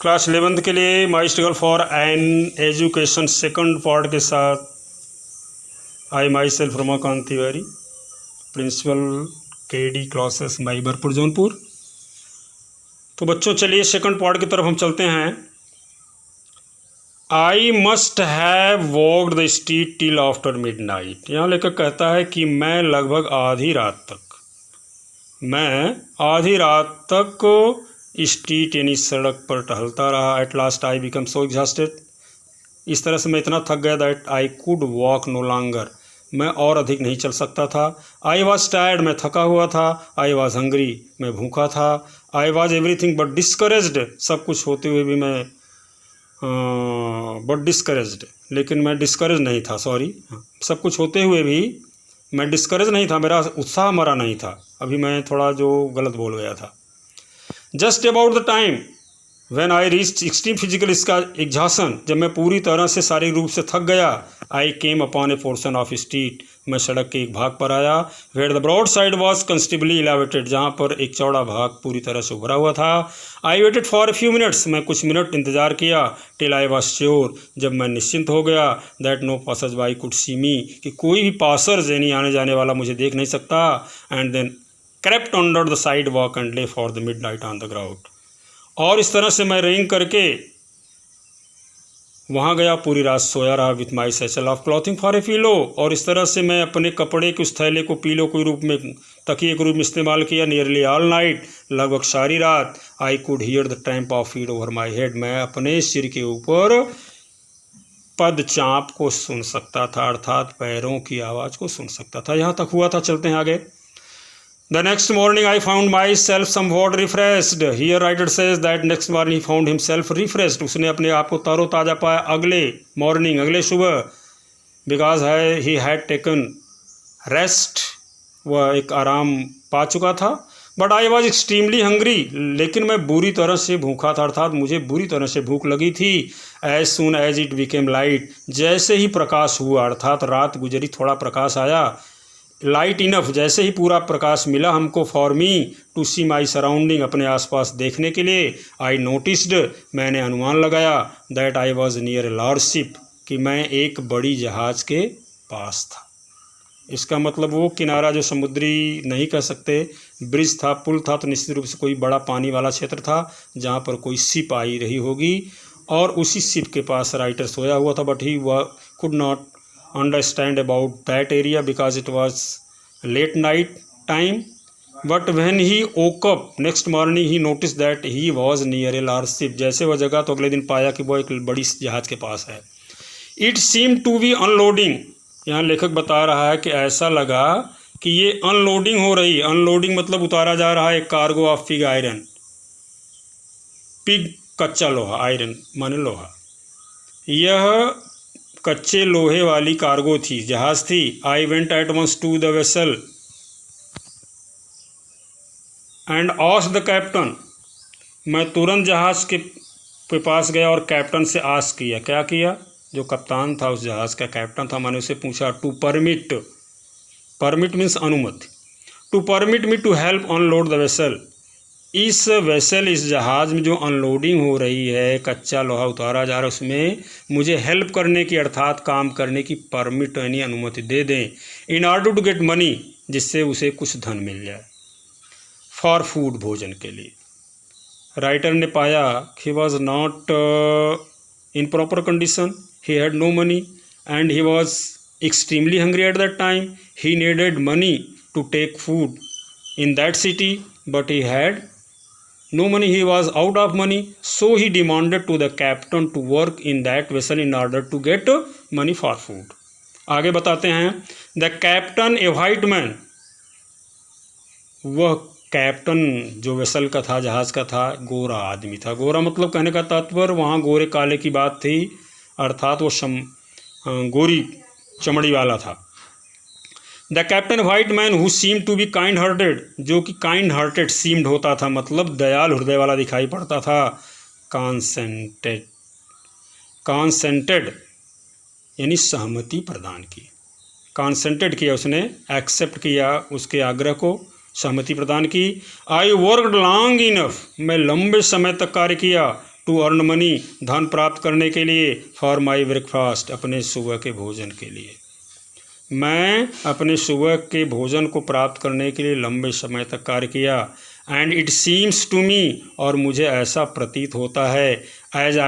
Class 11th के लिए my struggle for an education second part के साथ I myself Ramakant Tiwari, principal KD classes Maibarpur Jaunpur. तो बच्चों चलिए सेकंड पार्ट की तरफ हम चलते हैं। I must have walked the street till after midnight. यहाँ लेकर कहता है कि मैं लगभग आधी रात तक स्ट्रीट यानी सड़क पर टहलता रहा। At last I become so exhausted. इस तरह से मैं इतना थक गया that I could walk no longer. मैं और अधिक नहीं चल सकता था। आई वॉज टायर्ड, मैं थका हुआ था। आई वॉज हंग्री, मैं भूखा था। I was everything but discouraged, सब कुछ होते हुए भी मैं बट डिस्करेज्ड, लेकिन मैं डिस्करेज नहीं था। सॉरी, सब कुछ होते हुए भी मैं डिस्करेज नहीं था, मेरा उत्साह मरा नहीं था। अभी मैं थोड़ा जो गलत बोल गया था। Just about the time when I reached extreme physical exhaustion, जब मैं पूरी तरह से शारीरिक रूप से थक गया, I came upon a portion of street, मैं सड़क के एक भाग पर आया। Where the broad side was considerably elevated, जहाँ पर एक चौड़ा भाग पूरी तरह से उभरा हुआ था। I waited for a few minutes, मैं कुछ मिनट इंतजार किया। टिल आई वॉज श्योर, जब मैं निश्चिंत हो गया that no passers by could see me, कि कोई भी पासर्स यानी आने जाने वाला मुझे देख नहीं सकता। And then crept under the sidewalk and lay for the midnight on the ground। और इस तरह से मैं रेंग करके वहाँ गया, पूरी रात सोया रहा। With my satchel of clothing for a pillow, और इस तरह से मैं अपने कपड़े के उस थैले को पिलो के रूप में, तकिए के रूप में इस्तेमाल किया। नियरली ऑल नाइट, लगभग सारी रात। I could hear the tramp of feet over my head, मैं अपने सिर के ऊपर पद चाँप को सुन सकता था, अर्थात पैरों की आवाज़ को सुन सकता था। यहाँ तक हुआ था, चलते हैं आगे। The next morning I found myself somewhat refreshed। Here writer says that next morning he found himself refreshed। उसने अपने आप को तरोताज़ा पाया अगले मॉर्निंग, अगले सुबह। Because he had taken rest, वह एक आराम पा चुका था। But I was extremely hungry, लेकिन मैं बुरी तरह से भूखा था, अर्थात मुझे बुरी तरह से भूख लगी थी। As soon as it became light, जैसे ही प्रकाश हुआ, अर्थात रात गुजरी, थोड़ा प्रकाश आया। लाइट इनफ, जैसे ही पूरा प्रकाश मिला हमको, for me to see my surrounding, अपने आसपास देखने के लिए। आई नोटिस्ड, मैंने अनुमान लगाया that I was near a large ship, कि मैं एक बड़ी जहाज़ के पास था। इसका मतलब वो किनारा जो समुद्री नहीं कह सकते, ब्रिज था, पुल था, तो निश्चित रूप से कोई बड़ा पानी वाला क्षेत्र था जहाँ पर कोई शिप आई रही होगी, और उसी शिप के पास राइटर सोया हुआ था। But he could not understand about that area because it was late night time। but when he woke up next morning he noticed that he was near a large ship। जैसे वह जगह तो अगले दिन पाया कि वह एक बड़ी जहाज़ के पास है। it seemed to be unloading, यहाँ लेखक बता रहा है कि ऐसा लगा कि ये अनलोडिंग हो रही। अनलोडिंग मतलब उतारा जा रहा है cargo of pig iron. Pig कच्चा लोहा, आयरन माने लोहा। यह कच्चे लोहे वाली कार्गो थी, जहाज थी। I went at once to the vessel and asked the captain, मैं तुरंत जहाज के पास गया और कैप्टन से आस्क किया। क्या किया? जो कप्तान था उस जहाज का, कैप्टन था, मैंने उसे पूछा टू परमिट, परमिट मीन्स अनुमति, to permit me to help unload the vessel. इस वेसल, इस जहाज़ में जो अनलोडिंग हो रही है, कच्चा लोहा उतारा जा रहा है, उसमें मुझे हेल्प करने की, अर्थात काम करने की परमिट यानी अनुमति दे दें। In order to get money, जिससे उसे कुछ धन मिल जाए। फॉर फूड, भोजन के लिए। राइटर ने पाया he was not in proper condition, he had no money and he was extremely hungry at that time. He needed money to take food in that city, but he had no money, he was out of money, so he demanded to the captain to work in that vessel in order to get money for food। आगे बताते हैं। the captain a white man, वह captain जो vessel का था, जहाज़ का था, गोरा आदमी था। गोरा मतलब कहने का तात्पर्य वहाँ गोरे काले की बात थी, अर्थात वो गोरी चमड़ी वाला था। The captain white man who seem to be kind hearted, जो कि काइंड हार्टेड सीम्ड होता था, मतलब दयाल हृदय वाला दिखाई पड़ता था। कॉन्सेंटेड यानी सहमति प्रदान की। कॉन्सेंटेड किया उसने, एक्सेप्ट किया उसके आग्रह को, सहमति प्रदान की। आई वर्कड लॉन्ग इनफ, मैं लंबे समय तक कार्य किया। टू अर्न मनी, धन प्राप्त करने के लिए, फॉर माई ब्रेकफास्ट, अपने सुबह के भोजन के लिए। मैं अपने सुबह के भोजन को प्राप्त करने के लिए लंबे समय तक कार्य किया। And it seems to me, और मुझे ऐसा प्रतीत होता है, as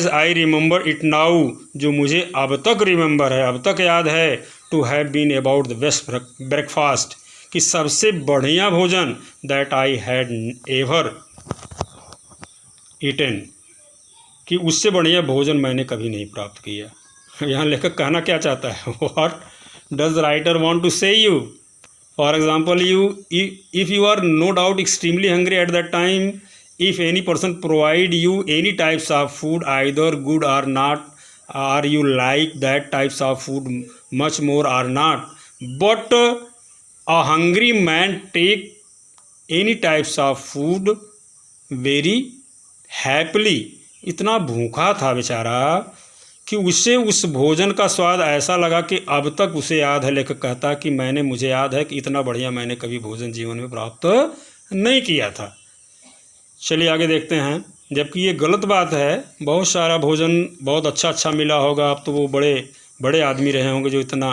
I remember it now, जो मुझे अब तक रिमेंबर है, अब तक याद है, to have been about the best breakfast, कि सबसे बढ़िया भोजन, that I had ever eaten, कि उससे बढ़िया भोजन मैंने कभी नहीं प्राप्त किया। यहाँ लेखक कहना क्या चाहता है? What does writer want to say you? For example, if you are no doubt extremely hungry at that time, if any person provide you any types of food, either good or not, or you like that types of food much more or not, but a hungry man take any types of food very happily। इतना भूखा था बेचारा कि उसे उस भोजन का स्वाद ऐसा लगा कि अब तक उसे याद है। लेखक कहता कि मुझे याद है कि इतना बढ़िया मैंने कभी भोजन जीवन में प्राप्त नहीं किया था। चलिए आगे देखते हैं। जबकि ये गलत बात है, बहुत सारा भोजन बहुत अच्छा मिला होगा। अब तो वो बड़े बड़े आदमी रहे होंगे जो इतना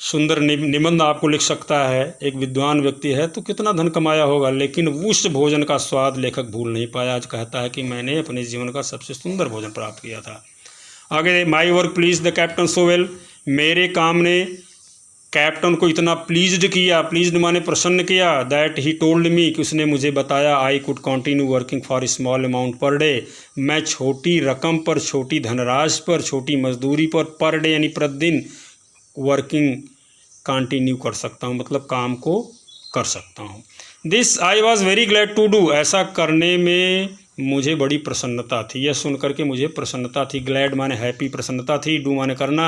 सुंदर निबंध आपको लिख सकता है। एक विद्वान व्यक्ति है तो कितना धन कमाया होगा, लेकिन उस भोजन का स्वाद लेखक भूल नहीं पाया। आज कहता है कि मैंने अपने जीवन का सबसे सुंदर भोजन प्राप्त किया था। आगे, my work please the captain so well, मेरे काम ने कैप्टन को इतना प्लीज्ड किया, प्लीज्ड माने प्रसन्न किया, दैट ही टोल्ड मी, कि उसने मुझे बताया, I could continue working for small amount per day, मैं छोटी रकम पर, छोटी धनराशि पर, छोटी मजदूरी पर डे यानी प्रतिदिन वर्किंग कंटिन्यू कर सकता हूँ, मतलब काम को कर सकता हूँ। This I was very glad to do, ऐसा करने में मुझे बड़ी प्रसन्नता थी। यह सुन करके मुझे प्रसन्नता थी। ग्लैड माने हैप्पी, प्रसन्नता थी, डू माने करना।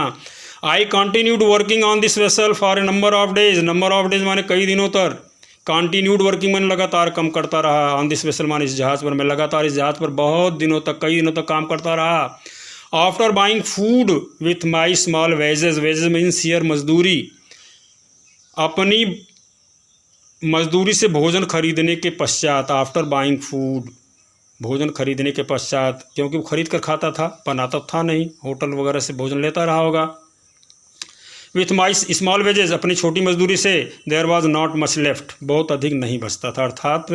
I continued working on this vessel for a number of days, number of days माने कई दिनों तक। कंटिन्यूड वर्किंग मैंने लगातार काम करता रहा। ऑन दिस वेसल माने इस जहाज़ पर, मैं लगातार इस जहाज़ पर बहुत दिनों तक, कई दिनों तक काम करता रहा। After buying food with my small wages, wages means here मजदूरी, अपनी मजदूरी से भोजन खरीदने के पश्चात, आफ्टर बाइंग फूड, भोजन खरीदने के पश्चात, क्योंकि वो खरीद कर खाता था, बनाता था नहीं, होटल वगैरह से भोजन लेता रहा होगा। विथ माई स्मॉल वेजेस, अपनी छोटी मजदूरी से, there was not much left, बहुत अधिक नहीं बचता था, अर्थात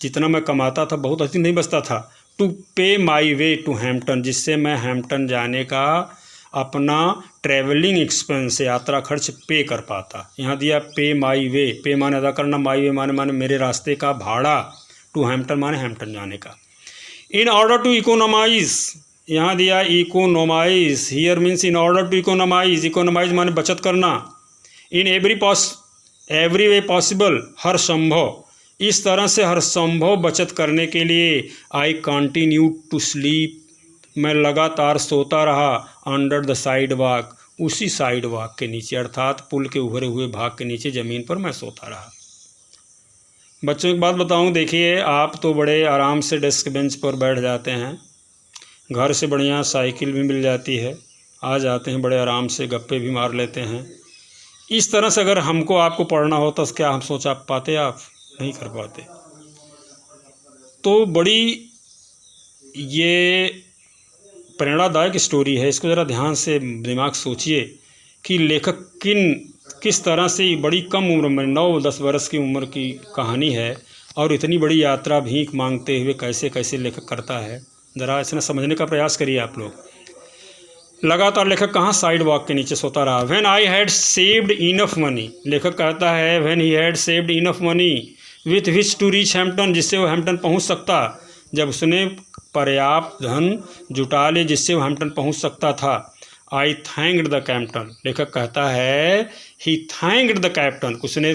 जितना मैं कमाता था बहुत अधिक नहीं बचता था। टू पे माई वे टू हैम्पटन, जिससे मैं हैम्पटन जाने का अपना ट्रैवलिंग एक्सपेंस, यात्रा खर्च पे कर पाता। यहाँ दिया पे माई वे, पे माने अदा करना, माई वे माने मेरे रास्ते का भाड़ा, टू हैम्पटन माने हैम्पटन जाने का। इन ऑर्डर टू इकोनोमाइज, यहाँ दिया economise, here means in order to economise, economise माने बचत करना। इन एवरी वे पॉसिबल, हर संभव, इस तरह से हर संभव बचत करने के लिए। आई कंटिन्यू टू स्लीप, मैं लगातार सोता रहा। अंडर द साइड वॉक, उसी साइड वॉक के नीचे, अर्थात पुल के उभरे हुए भाग के नीचे ज़मीन पर मैं सोता रहा। बच्चों एक बात बताऊं, देखिए आप तो बड़े आराम से डेस्क बेंच पर बैठ जाते हैं, घर से बढ़िया साइकिल भी मिल जाती है, आ जाते हैं बड़े आराम से, गप्पे भी मार लेते हैं। इस तरह से अगर हमको आपको पढ़ना होता तो क्या हम सोच पाते? आप नहीं कर पाते। तो बड़ी ये प्रेरणादायक स्टोरी है, इसको ज़रा ध्यान से दिमाग सोचिए कि लेखक किस तरह से बड़ी कम उम्र में, 9-10 वर्ष की उम्र की कहानी है, और इतनी बड़ी यात्रा भीख मांगते हुए कैसे कैसे लेखक करता है। ज़रा इसने समझने का प्रयास करिए आप लोग। लगातार लेखक कहाँ? साइड वॉक के नीचे सोता रहा। When I had saved enough money, लेखक कहता है when he had saved enough money with which to reach Hampton, जिससे वो हैम्पटन पहुँच सकता, जब उसने पर्याप्त धन जुटा ले जिससे वो हैम्पटन पहुँच सकता था। आई थैंक्ड द कैप्टन, लेखक कहता है ही थैंक्ड द कैप्टन, उसने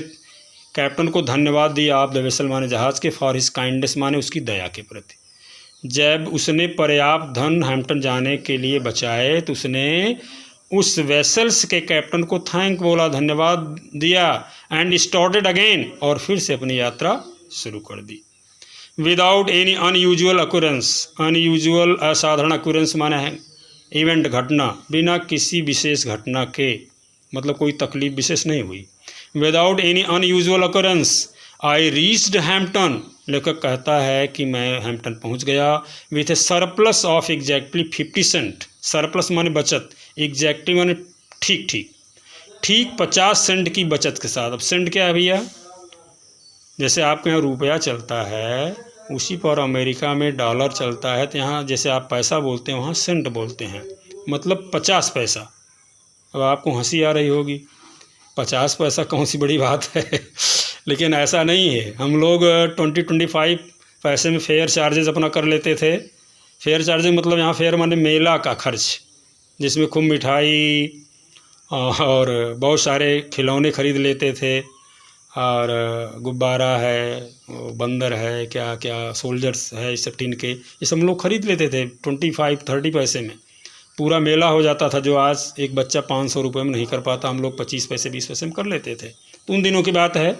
कैप्टन को धन्यवाद दिया। आप द वेसल माने जहाज़ के, फॉर हिज काइंडनेस माने उसकी दया के प्रति। जब उसने पर्याप्त धन हैम्पटन जाने के लिए बचाए तो उसने उस वेसल्स के कैप्टन को थैंक बोला, धन्यवाद दिया। एंड स्टार्टेड अगेन, और फिर से अपनी यात्रा शुरू कर दी। Without any unusual occurrence, unusual असाधारण, अक्यूरेंस माने है इवेंट, घटना, बिना किसी विशेष घटना के, मतलब कोई तकलीफ विशेष नहीं हुई। Without any unusual occurrence I reached Hampton, लेखक कहता है कि मैं हैम्पटन पहुंच गया with a surplus of exactly 50 cent. Surplus माने बचत, एग्जैक्टली माने ठीक ठीक, ठीक 50 सेंट की बचत के साथ। अब सेंट क्या है भैया? जैसे आपके यहाँ रुपया चलता है उसी पर अमेरिका में डॉलर चलता है, तो यहाँ जैसे आप पैसा बोलते हैं वहाँ सेंट बोलते हैं, मतलब 50 पैसा। अब आपको हंसी आ रही होगी, 50 पैसा कौन सी बड़ी बात है लेकिन ऐसा नहीं है। हम लोग 20-25 पैसे में फेयर चार्जेस अपना कर लेते थे। फेयर चार्जेस मतलब यहाँ फेयर माने मेला का खर्च, जिसमें खूब मिठाई और बहुत सारे खिलौने खरीद लेते थे, और गुब्बारा है, बंदर है, क्या क्या सोल्जर्स है, इस सब टीन के, ये सब हम लोग खरीद लेते थे 25-30 पैसे में। पूरा मेला हो जाता था, जो आज एक बच्चा 500 रुपये में नहीं कर पाता, हम लोग 25 पैसे 20 पैसे में कर लेते थे। तो उन दिनों की बात है।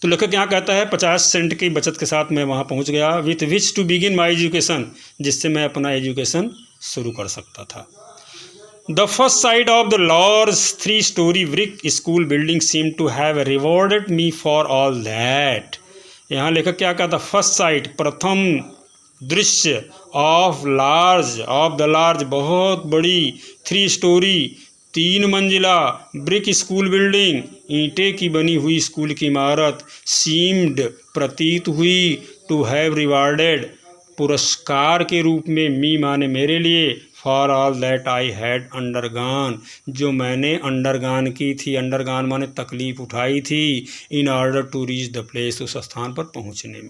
तो लेखक यहाँ कहता है 50 सेंट की बचत के साथ मैं वहाँ पहुँच गया, with which to begin my education, जिससे मैं अपना एजुकेशन शुरू कर सकता था। The first sight of the large 3-story brick school building seemed to have rewarded me for all that। यहाँ लेखक क्या कहता? फर्स्ट साइट, प्रथम दृश्य, ऑफ द लार्ज, बहुत बड़ी, 3 स्टोरी, 3 मंजिला, ब्रिक स्कूल बिल्डिंग, ईंटे की बनी हुई स्कूल की इमारत, सीम्ड, प्रतीत हुई, टू हैव रिवार्डेड, पुरस्कार के रूप में, मी माने मेरे लिए, for all that I had undergone, जो मैंने अंडरगान की थी। अंडरगान माने तकलीफ उठाई थी, in order to reach the place, उस स्थान पर पहुंचने में।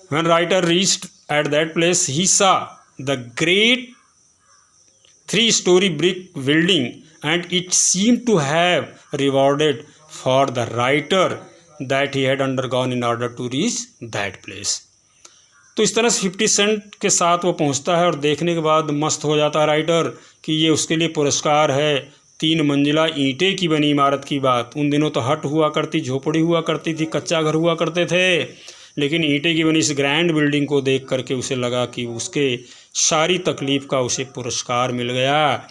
When writer reached at that place, he saw the great 3-story brick building, and it seemed to have rewarded for the writer that he had undergone in order to reach that place। तो इस तरह से 50 Saint के साथ वो पहुंचता है, और देखने के बाद मस्त हो जाता है राइटर कि ये उसके लिए पुरस्कार है। 3 मंजिला ईंटे की बनी इमारत की बात, उन दिनों तो हट हुआ करती, झोपड़ी हुआ करती थी, कच्चा घर हुआ करते थे, लेकिन ईंटे की बनी इस ग्रैंड बिल्डिंग को देख करके उसे लगा कि उसके सारी तकलीफ़ का उसे पुरस्कार मिल गया।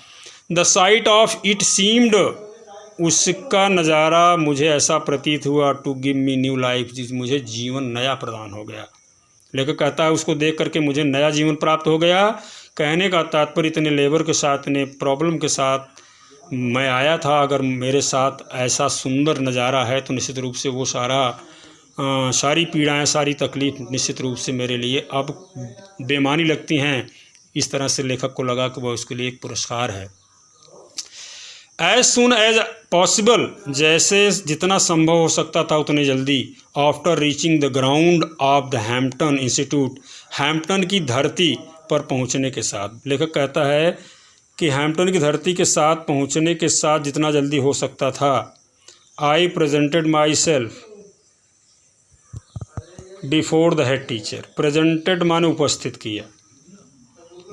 The sight of it seemed, उसका नज़ारा मुझे ऐसा प्रतीत हुआ, to give me new life, जिस मुझे जीवन नया प्रदान हो गया। लेकिन कहता है उसको देख करके मुझे नया जीवन प्राप्त हो गया। कहने का तात्पर्य इतने लेबर के साथ, इतने प्रॉब्लम के साथ मैं आया था, अगर मेरे साथ ऐसा सुंदर नज़ारा है तो निश्चित रूप से वो सारी पीड़ाएं, सारी तकलीफ निश्चित रूप से मेरे लिए अब बेमानी लगती हैं। इस तरह से लेखक को लगा कि वह उसके लिए एक पुरस्कार है। एज सुन एज पॉसिबल, जैसे जितना संभव हो सकता था उतने जल्दी, after reaching the ground of the Hampton institute, Hampton की धरती पर पहुंचने के साथ, लेखक कहता है कि हैम्पटन की धरती के साथ पहुंचने के साथ जितना जल्दी हो सकता था, I presented my self before the head teacher. Presented माने उपस्थित किया,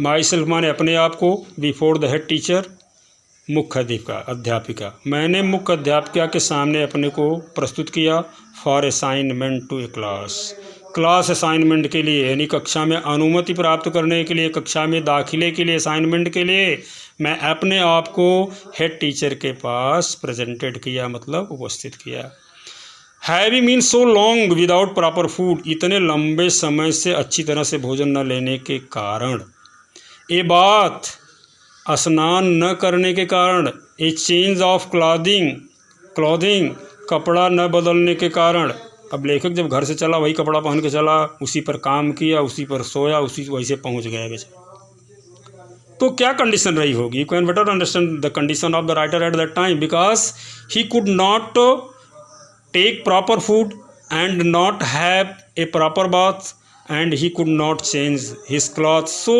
माई सेल्फ माने अपने आप को, बिफोर द हेड टीचर मुख्य अध्यापिका, मैंने मुख्य अध्यापिका के सामने अपने को प्रस्तुत किया। For assignment to a class assignment के लिए, यानी कक्षा में अनुमति प्राप्त करने के लिए, कक्षा में दाखिले के लिए, असाइनमेंट के लिए मैं अपने आप को हेड टीचर के पास प्रेजेंटेड किया, मतलब उपस्थित किया। Having been so long without proper food, इतने लंबे समय से अच्छी तरह से भोजन न लेने के कारण, ए बात स्नान न करने के कारण, ए चेंज ऑफ क्लॉथिंग कपड़ा न बदलने के कारण। अब लेखक जब घर से चला वही कपड़ा पहन के चला, उसी पर काम किया, उसी पर सोया, वहीं से पहुंच गया बेचारा। तो क्या कंडीशन रही होगी? You can better understand the condition of the writer at that time, because he could not take proper food and not have a proper bath and he could not change his clothes, so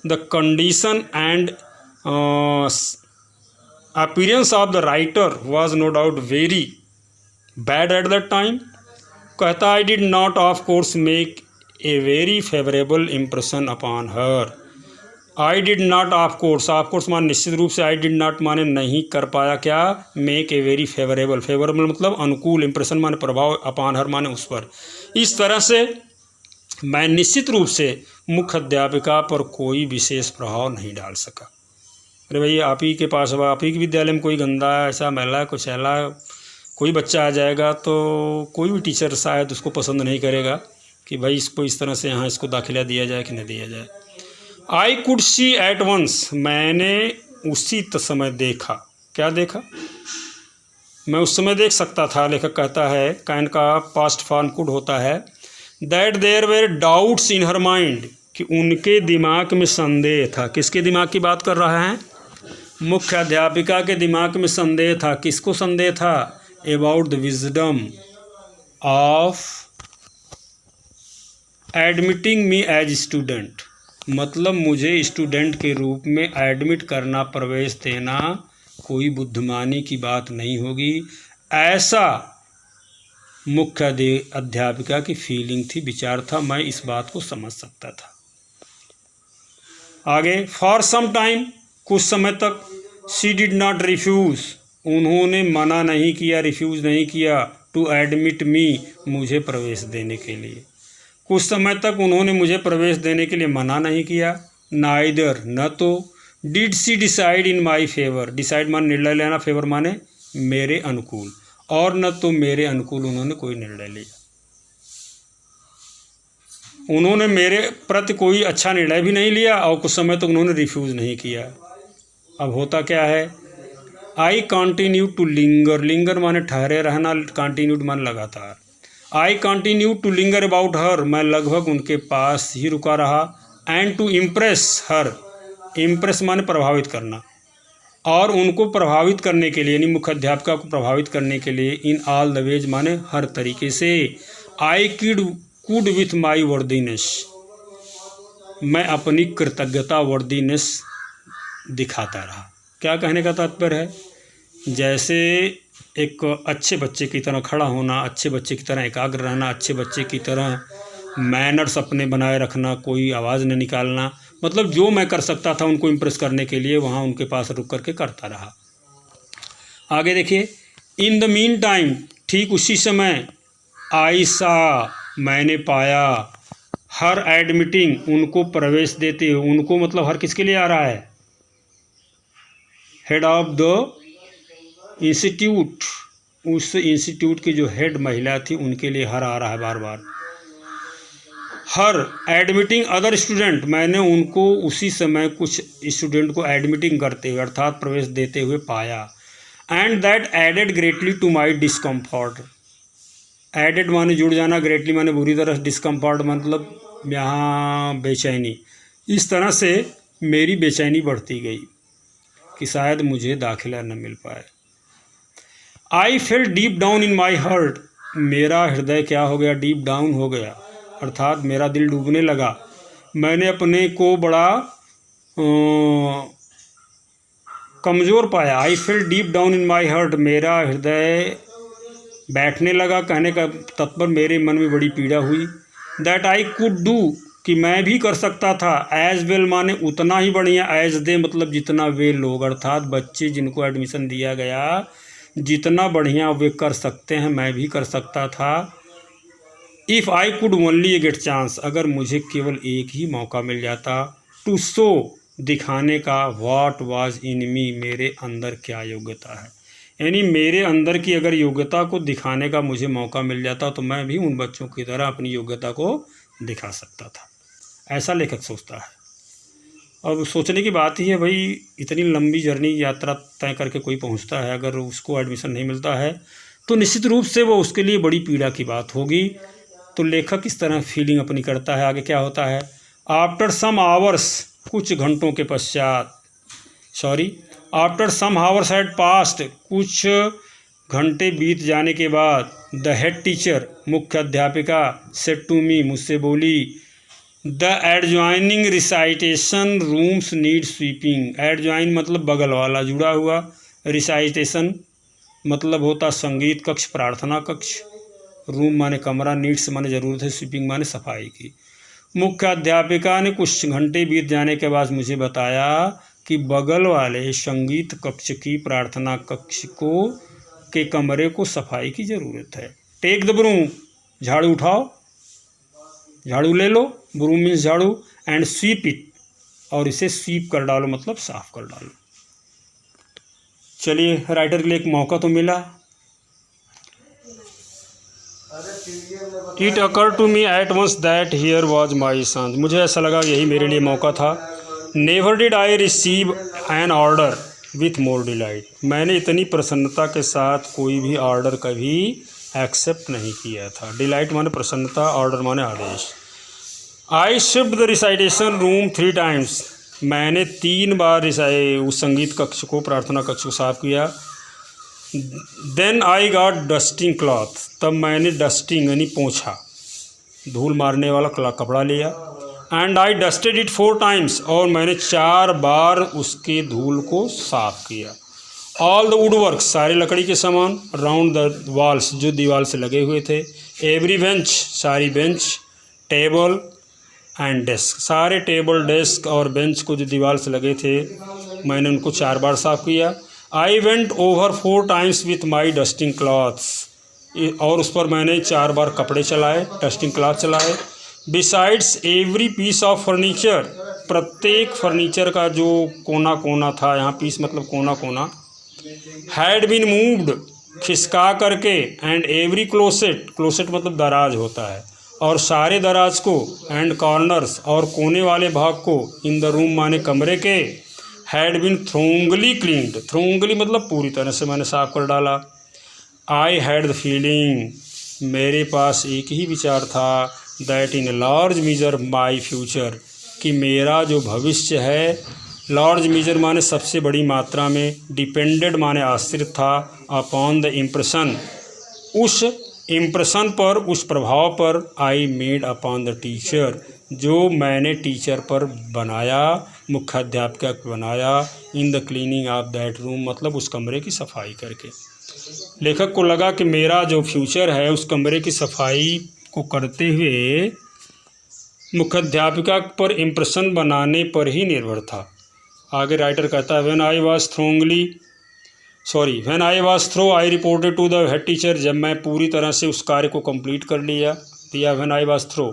the condition and appearance of the writer was no doubt very bad at that time। कहता I did not of course make a very favorable impression upon her। I did not of course मान निश्चित रूप से, I did not माने नहीं कर पाया, क्या, make a very favorable मतलब अनुकूल, impression माने प्रभाव, upon her माने उस पर। इस तरह से मैं निश्चित रूप से मुख्य अध्यापिका पर कोई विशेष प्रभाव नहीं डाल सका। अरे भाई आप ही के पास, आप ही के विद्यालय में कोई गंदा, ऐसा मैला, कुचैला, कोई बच्चा आ जाएगा तो कोई भी टीचर शायद उसको पसंद नहीं करेगा कि भाई इसको इस तरह से यहाँ इसको दाखिला दिया जाए कि न दिया जाए। I could see at once, मैंने उसी समय देखा। क्या देखा? मैं उस समय देख सकता था। लेखक कहता है, कैन का पास्ट फॉर्म कुड होता है, that there were doubts in her mind, कि उनके दिमाग में संदेह था। किसके दिमाग की बात कर रहा है? मुख्य अध्यापिका के दिमाग में संदेह था। किसको संदेह था? About the wisdom of admitting me as student, मतलब मुझे स्टूडेंट के रूप में एडमिट करना, प्रवेश देना कोई बुद्धिमानी की बात नहीं होगी, ऐसा मुख्य अध्यापिका की फीलिंग थी, विचार था। मैं इस बात को समझ सकता था। आगे, फॉर सम टाइम, कुछ समय तक, शी डिड नॉट रिफ्यूज़, उन्होंने मना नहीं किया, रिफ्यूज़ नहीं किया, टू एडमिट मी, मुझे प्रवेश देने के लिए। कुछ समय तक उन्होंने मुझे प्रवेश देने के लिए मना नहीं किया। नाइदर, न तो, did she decide in my favour, decide माने निर्णय लेना, फेवर माने मेरे अनुकूल, और न तो मेरे अनुकूल उन्होंने कोई निर्णय लिया। उन्होंने मेरे प्रति कोई अच्छा निर्णय भी नहीं लिया और कुछ समय तक उन्होंने रिफ्यूज़ नहीं किया। अब होता क्या है? I continue to linger, linger माने ठहरे रहना, कंटिन्यूड माने लगातार। I continue to linger about her, मैं लगभग उनके पास ही रुका रहा। And to impress her, impress माने प्रभावित करना, और उनको प्रभावित करने के लिए, यानी मुख्य अध्यापिका को प्रभावित करने के लिए, इन ऑल द वेज माने हर तरीके से। I could with my worthiness, मैं अपनी कृतज्ञता, वर्दीनेस दिखाता रहा। क्या कहने का तात्पर्य है? जैसे एक अच्छे बच्चे की तरह खड़ा होना, अच्छे बच्चे की तरह एकाग्र रहना, अच्छे बच्चे की तरह मैनर्स अपने बनाए रखना, कोई आवाज़ न निकालना, मतलब जो मैं कर सकता था उनको इम्प्रेस करने के लिए वहाँ उनके पास रुक करके करता रहा। आगे देखिए, इन द मीन टाइम, ठीक उसी समय, आई सा, मैंने पाया, हर एडमिटिंग, उनको प्रवेश देते हुए, उनको मतलब हर किसके लिए आ रहा है? हेड ऑफ द इंस्टीट्यूट, उस इंस्टीट्यूट की जो हेड महिला थी उनके लिए हर आ रहा है बार बार। हर एडमिटिंग अदर स्टूडेंट, मैंने उनको उसी समय कुछ स्टूडेंट को एडमिटिंग करते हुए अर्थात प्रवेश देते हुए पाया। And that added greatly to my discomfort, added माने जुड़ जाना, ग्रेटली माने बुरी तरह, डिस्कम्फर्ट मतलब यहाँ बेचैनी। इस तरह से मेरी बेचैनी बढ़ती गई कि शायद मुझे दाखिला न मिल पाए। I felt deep down in my heart, मेरा हृदय क्या हो गया? डीप डाउन हो गया, अर्थात मेरा दिल डूबने लगा। मैंने अपने को बड़ा कमज़ोर पाया। I felt deep down in my heart, मेरा हृदय बैठने लगा, कहने का तत्पर मेरे मन में बड़ी पीड़ा हुई। दैट आई कुड डू, कि मैं भी कर सकता था, एज वेल माने उतना ही बढ़िया, एज दे मतलब जितना वे लोग, अर्थात बच्चे जिनको एडमिशन दिया गया जितना बढ़िया वे कर सकते हैं मैं भी कर सकता था। If I could only get chance, अगर मुझे केवल एक ही मौका मिल जाता, टू शो, दिखाने का, व्हाट वाज इन मी, मेरे अंदर क्या योग्यता है, यानी मेरे अंदर की अगर योग्यता को दिखाने का मुझे मौका मिल जाता तो मैं भी उन बच्चों की तरह अपनी योग्यता को दिखा सकता था। ऐसा लेखक सोचता है। अब सोचने की बात ही है भाई, इतनी लंबी जर्नी यात्रा तय करके कोई पहुंचता है, अगर उसको एडमिशन नहीं मिलता है तो निश्चित रूप से वो उसके लिए बड़ी पीड़ा की बात होगी। तो लेखक इस तरह फीलिंग अपनी करता है। आगे क्या होता है? आफ्टर सम आवर्स, कुछ घंटों के पश्चात, after some hours had passed, कुछ घंटे बीत जाने के बाद, द हेड टीचर, मुख्य अध्यापिका, सेड टू मी, मुझसे बोली, the adjoining recitation rooms need sweeping, adjoin मतलब बगल वाला, जुड़ा हुआ, रिसाइटेशन मतलब होता संगीत कक्ष, प्रार्थना कक्ष, रूम माने कमरा, नीड्स माने ज़रूरत है, स्वीपिंग माने सफाई की। मुख्य अध्यापिका ने कुछ घंटे बीत जाने के बाद मुझे बताया कि बगल वाले संगीत कक्ष की, प्रार्थना कक्ष को के कमरे को सफाई की ज़रूरत है। टेक द ब्रूम, झाड़ू उठाओ, झाड़ू ले लो, ब्रूम मीन्स झाड़ू, एंड स्वीप इट, और इसे स्वीप कर डालो मतलब साफ कर डालो। चलिए, राइटर के लिए एक मौका तो मिला। It occur to me at once that here was my chance. मुझे ऐसा लगा यही मेरे लिए मौका था। Never did I receive an order with more delight. मैंने इतनी प्रसन्नता के साथ कोई भी ऑर्डर कभी एक्सेप्ट नहीं किया था। डिलाइट माने प्रसन्नता, ऑर्डर माने आदेश। I shift the recitation room 3 times. मैंने 3 बार उस संगीत कक्ष को, प्रार्थना कक्ष को साफ किया। Then I got dusting cloth. तब मैंने डस्टिंग यानी पोंछा, धूल मारने वाला कपड़ा लिया। And I dusted it 4 times. और मैंने 4 बार उसके धूल को साफ किया। ऑल द वुड वर्क, सारे लकड़ी के सामान। राउंड द वॉल्स, जो दीवार से लगे हुए थे। एवरी बेंच, सारी बेंच। टेबल एंड डेस्क, सारे टेबल, डेस्क और बेंच को जो दीवार से लगे थे, मैंने उनको 4 बार साफ किया। I went over 4 times with my dusting cloths. और उस पर मैंने 4 बार कपड़े चलाए, डस्टिंग क्लॉथ चलाए। Besides every piece of furniture, प्रत्येक फर्नीचर का जो कोना कोना था, यहाँ पीस मतलब कोना कोना, हैड बीन मूव्ड, खिसका करके। एंड एवरी क्लोसेट, क्लोसेट मतलब दराज होता है, और सारे दराज को। एंड कॉर्नर्स, और कोने वाले भाग को। इन द रूम माने कमरे के। हैड बीन थ्रोंगली क्लीन्ड, थ्रोंगली मतलब पूरी तरह से मैंने साफ कर डाला। आई हैड द फीलिंग, मेरे पास एक ही विचार था, that in large measure my future, कि मेरा जो भविष्य है, लार्ज मीजर माने सबसे बड़ी मात्रा में, डिपेंडेड माने आश्रित था, अपॉन द इम्प्रेशन, उस इम्प्रेशन पर, उस प्रभाव पर, I made upon the teacher, जो मैंने टीचर पर बनाया, मुख्याध्यापिका को बनाया। In the cleaning of that room, मतलब उस कमरे की सफाई करके। लेखक को लगा कि मेरा जो फ्यूचर है उस कमरे की सफाई को करते हुए मुख्याध्यापिका पर इम्प्रेशन बनाने पर ही निर्भर था। आगे राइटर कहता है, when I was through I reported to the head teacher. जब मैं पूरी तरह से उस कार्य को कंप्लीट कर दिया। व्हेन आई वॉज थ्रू,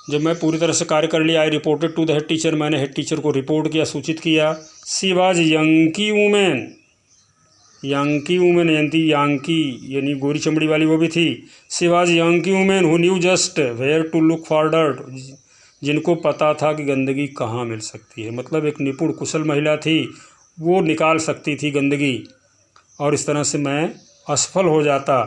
जब मैं पूरी तरह से कार्य कर लिया। I reported to the head teacher, मैंने हेड टीचर को रिपोर्ट किया, सूचित किया। She was Yankee woman, Yankee woman Yankee यानी गोरी चमड़ी वाली वो भी थी। She was Yankee woman who knew just where to look for dirt, जिनको पता था कि गंदगी कहाँ मिल सकती है। मतलब एक निपुण कुशल महिला थी, वो निकाल सकती थी गंदगी, और इस तरह से मैं असफल हो जाता।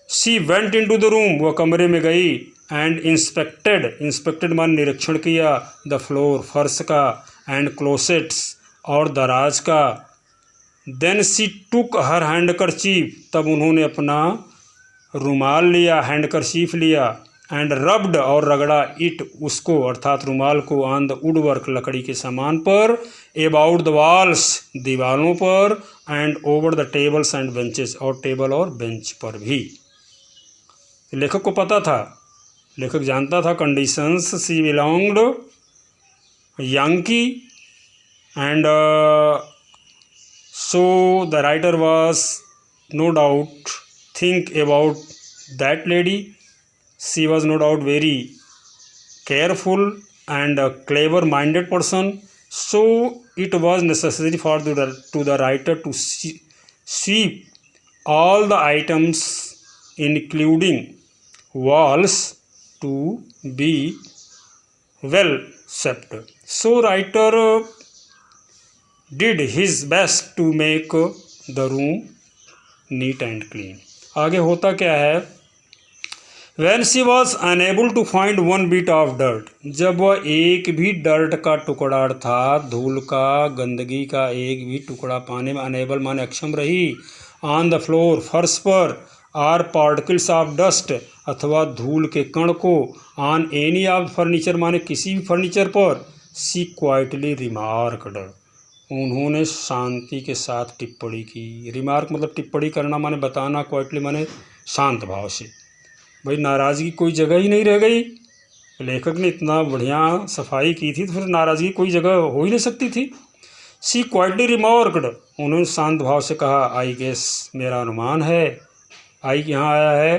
She went into the room, वह कमरे में गई। एंड इंस्पेक्टेड मान निरीक्षण किया। द फ्लोर, फर्श का। एंड क्लोसेट्स, और दराज का। Then she took her handkerchief, तब उन्होंने अपना रुमाल लिया, हैंडकरचीफ लिया। एंड रब्ड, और रगड़ा, इट, उसको अर्थात रुमाल को, ऑन द वुड वर्क, लकड़ी के सामान पर। अबाउट द वॉल्स, दीवारों पर। And over the tables and benches, और टेबल और बेंच पर भी। लेखक को पता था, लेखक जानता था conditions. She belonged Yankee and so the writer was no doubt think about that lady. She was no doubt very careful and a clever minded person, so it was necessary for to the writer to sweep all the items including walls to be well swept. So writer did his best to make the room neat and clean. आगे होता क्या है, When she was unable to find one bit of dirt, जब वह एक भी dirt का टुकड़ा था, धूल का, गंदगी का एक भी टुकड़ा पाने में अनेबल माने अक्षम रही। ऑन द फ्लोर, फर्श पर। आर पार्टिकल्स ऑफ डस्ट, अथवा धूल के कण को। ऑन एनी ऑफ फर्नीचर माने किसी भी फर्नीचर पर। सी क्वाइटली रिमार्कड, उन्होंने शांति के साथ टिप्पणी की। रिमार्क मतलब टिप्पणी करना माने बताना, क्वाइटली माने शांत भाव से। भाई नाराज़गी कोई जगह ही नहीं रह गई। लेखक ने इतना बढ़िया सफाई की थी तो फिर नाराज़गी कोई जगह हो ही नहीं सकती थी। सी क्वाइटली रिमार्क्ड, उन्होंने शांत भाव से कहा, आई गेस, मेरा अनुमान है। आई यहाँ आया है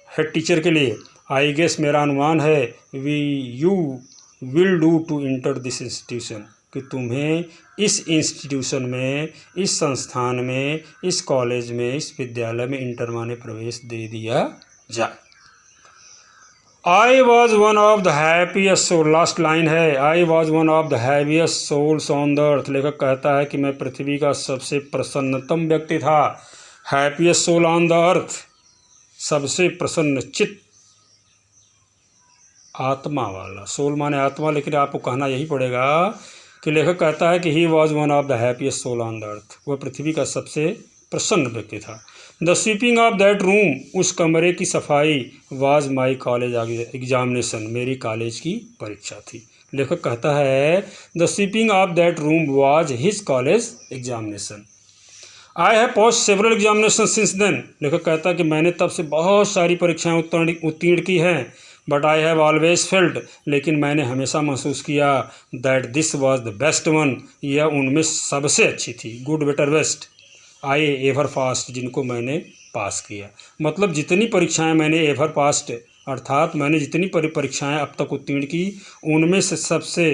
हेड टीचर के लिए। आई गेस, मेरा अनुमान है, you will do to enter this institution, कि तुम्हें इस इंस्टीट्यूशन में, इस संस्थान में, इस कॉलेज में, इस विद्यालय में इंटर माने प्रवेश दे दिया जाए। I was one of the happiest soul, last line है, I was one of the happiest souls on the earth. लेखक कहता है कि मैं पृथ्वी का सबसे प्रसन्नतम व्यक्ति था। Happiest soul on the earth, सबसे प्रसन्न चित्त आत्मा वाला, सोल माने आत्मा, लेकिन आपको कहना यही पड़ेगा कि लेखक कहता है कि he was one of the happiest soul on the earth, वह पृथ्वी का सबसे प्रसन्न व्यक्ति था। The sweeping of that room, उस कमरे की सफाई, वाज माई कॉलेज एग्जामिनेशन, मेरी कॉलेज की परीक्षा थी। लेखक कहता है the sweeping of that room was his college examination. I have pass several examination since then, लेखक कहता है कि मैंने तब से बहुत सारी परीक्षाएं उत्तीर्ण की हैं। But I have always felt, लेकिन मैंने हमेशा महसूस किया that this was the best one, यह उनमें सबसे अच्छी थी। Good better best I ever past, जिनको मैंने पास किया। मतलब जितनी परीक्षाएं मैंने एवर पास्ट, अर्थात मैंने जितनी परीक्षाएं अब तक उत्तीर्ण की, उनमें से सबसे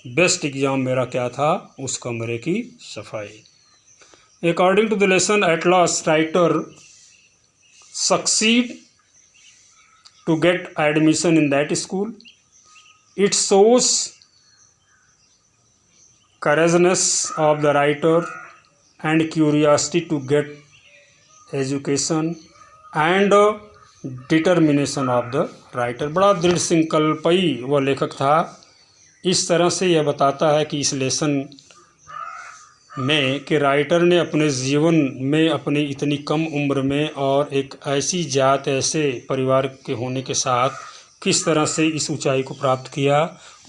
बेस्ट एग्ज़ाम मेरा क्या था? उस कमरे की सफाई। According to the lesson at last writer succeed to get admission in that school. It shows courageousness of the writer and curiosity to get education and determination of the writer. बड़ा दृढ़ संकल्पी वह लेखक था। इस तरह से यह बताता है कि इस लेसन में कि राइटर ने अपने जीवन में अपनी इतनी कम उम्र में और एक ऐसी जात, ऐसे परिवार के होने के साथ किस तरह से इस ऊंचाई को प्राप्त किया।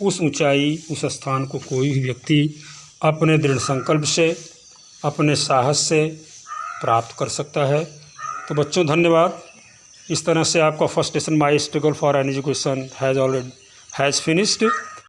उस ऊंचाई, उस स्थान को कोई भी व्यक्ति अपने दृढ़ संकल्प से, अपने साहस से प्राप्त कर सकता है। तो बच्चों धन्यवाद। इस तरह से आपका first lesson my struggle for an education has finished.